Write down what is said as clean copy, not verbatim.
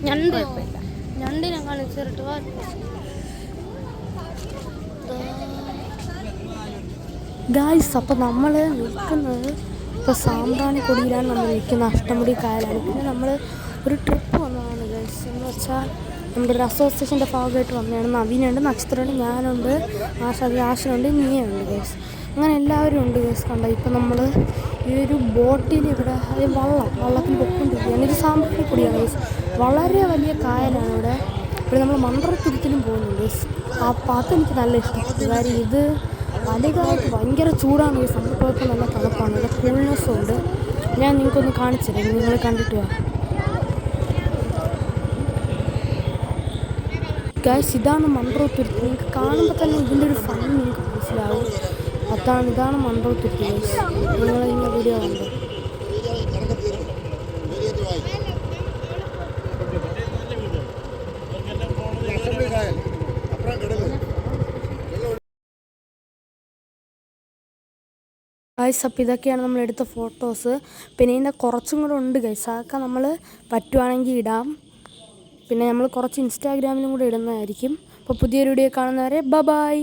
ഞണ്ട് ഞണ്ടിനെ കാണിച്ചിട്ട് ഗായ്സ്. അപ്പം നമ്മൾ നിൽക്കുന്നത് ഇപ്പോൾ സാമ്പ്രാണിക്കൊടിയിലാണ് നമ്മൾ നിൽക്കുന്ന, അഷ്ടമുടി കായലാണ്. പിന്നെ നമ്മൾ ഒരു ട്രിപ്പ് വന്നതാണ് ഗായ്സ്. എന്ന് വെച്ചാൽ നമ്മുടെ ഒരു അസോസിയേഷൻ്റെ ഭാഗമായിട്ട് വന്നതാണ്. നവീനുണ്ട്, നക്ഷത്രമുണ്ട്, ഞാനുണ്ട്, ആശനുണ്ട്, നീയുണ്ട് ഗൈസ്. അങ്ങനെ എല്ലാവരും ഉണ്ട് ഗൈസ്. കണ്ടോ ഇപ്പം നമ്മൾ ഈ ഒരു ബോട്ടിൽ ഇവിടെ വള്ളത്തിൽ പൊക്കൊണ്ടിരിക്കുകയാണ്. ഇത് സാമ്പ്രാണിക്കൊടിയാണ് ഗൈസ്. വളരെ വലിയ കായലാണ് ഇവിടെ. ഇവിടെ നമ്മൾ മൺറത്തുരുത്തിലും പോകുന്നുണ്ട് ഗൈസ്. ആ പാട്ട് എനിക്ക് നല്ല ഇഷ്ടപ്പെട്ടു. കാര്യം ഇത് അധികമായിട്ട് ഭയങ്കര ചൂടാണ് ഗൈസ്. നമുക്കൊക്കെ നല്ല തണുപ്പാണ്, ഇവിടെ കൂൾനെസ്സും ഉണ്ട്. ഞാൻ നിങ്ങൾക്കൊന്ന് കാണിച്ചു തരാം, നിങ്ങൾ കണ്ടിട്ട് വാ ഗൈസ്. ഇതാണ് മൺറത്തുരുത്ത്. നിങ്ങൾക്ക് കാണുമ്പോൾ തന്നെ ഇതിൻ്റെ ഒരു ഫൺ നിങ്ങൾക്ക് മനസ്സിലാവും. ഇതാണ് മൺറത്തുരുത്ത് ഗൈസ്. നിങ്ങളിങ്ങനെ വീഡിയോ കണ്ടു. ഗൈസ് അപ്പം ഇതൊക്കെയാണ് നമ്മൾ എടുത്ത ഫോട്ടോസ്. പിന്നെ ഇതിൻ്റെ കുറച്ചും കൂടെ ഉണ്ട് ഗൈസ്. അതൊക്കെ നമ്മൾ പറ്റുവാണെങ്കിൽ ഇടാം. പിന്നെ നമ്മൾ കുറച്ച് ഇൻസ്റ്റാഗ്രാമിലും കൂടെ ഇടുന്നതായിരിക്കും. അപ്പോൾ പുതിയൊരു വീഡിയോ കാണുന്നവരെ ബൈ.